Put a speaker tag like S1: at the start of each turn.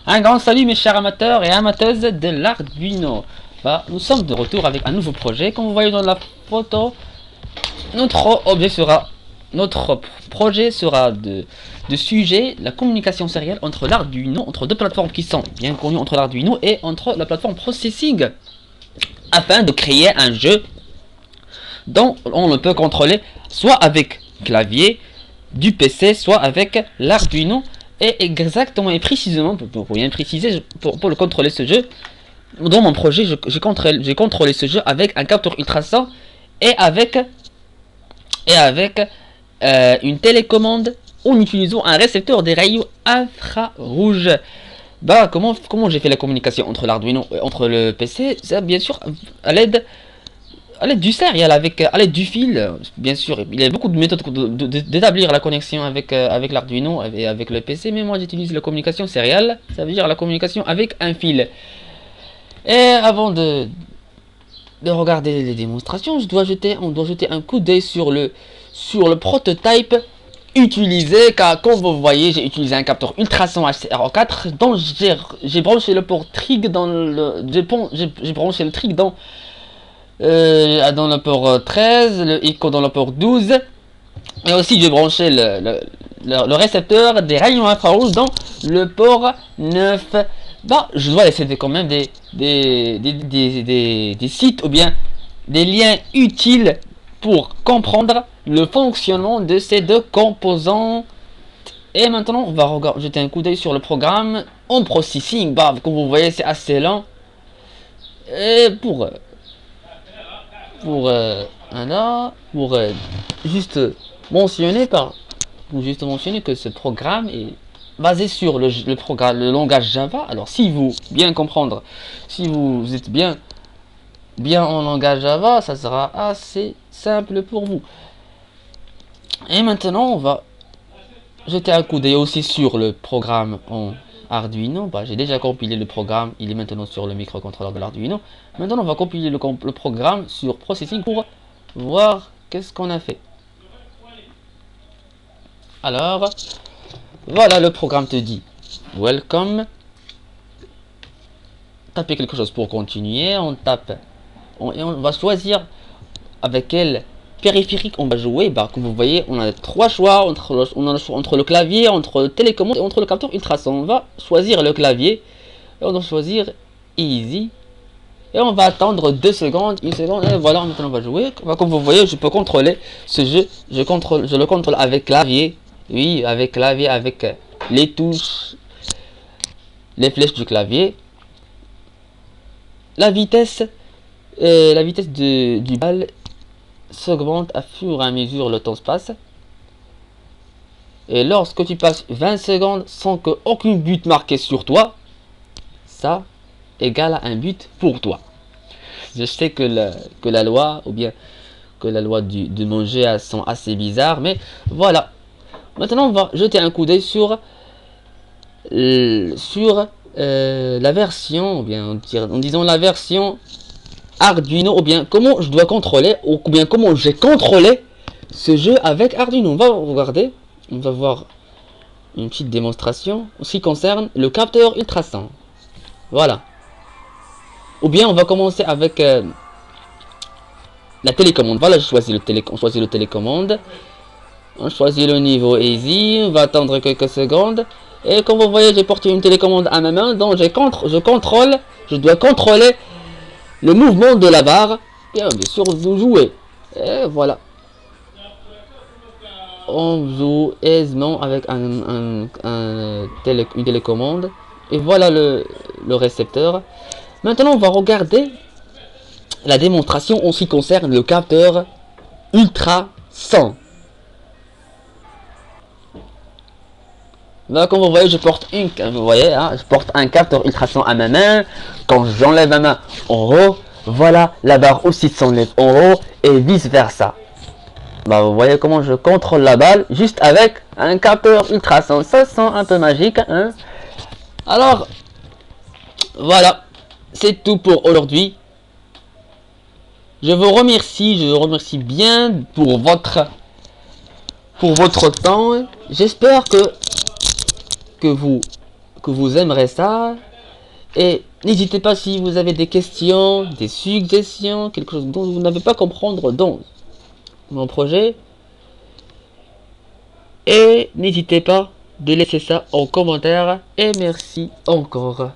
S1: Un grand salut mes chers amateurs et amateuses de l'Arduino. Nous sommes de retour avec un nouveau projet. Comme vous voyez dans la photo, notre projet sera de sujet la communication sérielle entre l'Arduino, entre deux plateformes qui sont bien connues entre l'Arduino et entre la plateforme Processing, afin de créer un jeu dont on le peut contrôler soit avec clavier du PC, soit avec l'Arduino. Et exactement et précisément, pour bien préciser, pour le contrôler ce jeu, dans mon projet, j'ai contrôlé ce jeu avec un capteur ultrason et avec une télécommande en utilisant un récepteur des rayons infrarouges. Comment j'ai fait la communication entre l'Arduino et entre le PC? Ça, bien sûr, à l'aide du serial, à l'aide du fil, bien sûr. Il y a beaucoup de méthodes d'établir la connexion avec l'Arduino et avec le PC, mais moi j'utilise la communication serial, ça veut dire la communication avec un fil. Et avant de regarder les démonstrations, on doit jeter un coup d'œil sur le prototype utilisé, car comme vous voyez, j'ai utilisé un capteur ultrason HCR4 dont j'ai branché le port trig dans le j'ai branché le trig dans le port 13, le écho dans le port 12, et aussi j'ai branché le récepteur des rayons infrarouges dans le port 9. Je dois laisser quand même des sites ou bien des liens utiles pour comprendre le fonctionnement de ces deux composants. Et maintenant on va jeter un coup d'œil sur le programme en processing. Comme vous voyez, c'est assez lent. Et pour juste mentionner que ce programme est basé sur le langage Java. Alors si vous êtes bien en langage Java, ça sera assez simple pour vous. Et maintenant on va jeter un coup d'œil aussi sur le programme en Arduino. J'ai déjà compilé le programme, il est maintenant sur le microcontrôleur de l'Arduino. Maintenant on va compiler le programme sur Processing pour voir qu'est-ce qu'on a fait. Alors voilà, le programme te dit welcome. Tapez quelque chose pour continuer, on va choisir avec quel périphérique on va jouer. Comme vous voyez, on a trois choix entre le clavier, entre le télécommande et entre le capteur ultrason. On va choisir le clavier et on va choisir easy et on va attendre 2 secondes, 1 seconde, et voilà, maintenant on va jouer. Comme vous voyez, je peux contrôler ce jeu. Je le contrôle avec clavier. Oui, avec clavier, avec les touches, les flèches du clavier. La vitesse du bal s'augmente à fur et à mesure le temps se passe. Et lorsque tu passes 20 secondes sans que aucun but marqué sur toi, ça égale à un but pour toi. Je sais que la loi, ou bien que la loi de mon jeu sont assez bizarres, mais voilà. Maintenant on va jeter un coup d'œil sur la version, ou bien en disant la version Arduino, ou bien comment je dois contrôler, ou bien comment j'ai contrôlé ce jeu avec Arduino. On va regarder, on va voir une petite démonstration en ce qui concerne le capteur ultrason. Voilà. Ou bien on va commencer avec la télécommande. Voilà, on choisit le télécommande. On choisit le niveau easy, on va attendre quelques secondes. Et comme vous voyez, j'ai porté une télécommande à ma main, donc je dois contrôler le mouvement de la barre. Et bien sûr, vous jouez. Et voilà. On joue aisément avec une télécommande. Et voilà le récepteur. Maintenant, on va regarder la démonstration en ce qui concerne le capteur ultrason. Comme vous voyez, je porte un capteur ultrason à ma main. Quand j'enlève ma main en haut, voilà, la barre aussi s'enlève en haut et vice versa. Vous voyez comment je contrôle la balle juste avec un capteur ultrason. Ça sent un peu magique, hein? Alors, voilà, c'est tout pour aujourd'hui. Je vous remercie bien pour votre temps. J'espère que que vous aimerez ça. Et n'hésitez pas si vous avez des questions, des suggestions, quelque chose dont vous n'avez pas comprendre dans mon projet. Et n'hésitez pas de laisser ça en commentaire. Et merci encore.